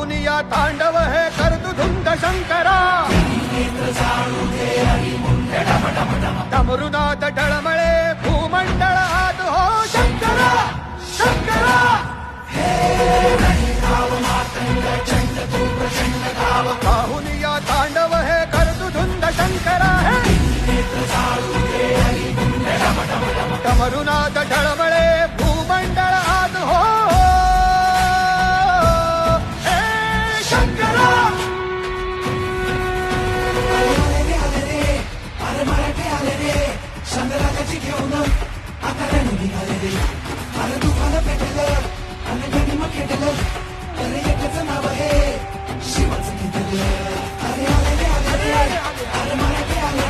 पाहुन या तांडव हे कर्तुधुंद शंकरा डमरुनाद ढळमळे भूमंडळ आत हो शंकरा शंकरा पाहुन या तांडव हे कर्तुधुंद शंकरा हे डमरुनाद ढळमळे भूमंडळ आत हो शंकरा संगरागाची घेऊन आता रणू निघाले रे अरे दुकान पेटलं आणि गणिम खेटलं अरे एकच नाव आहे शिवाचं घेतलं अरे आले रे अरे मराठी आले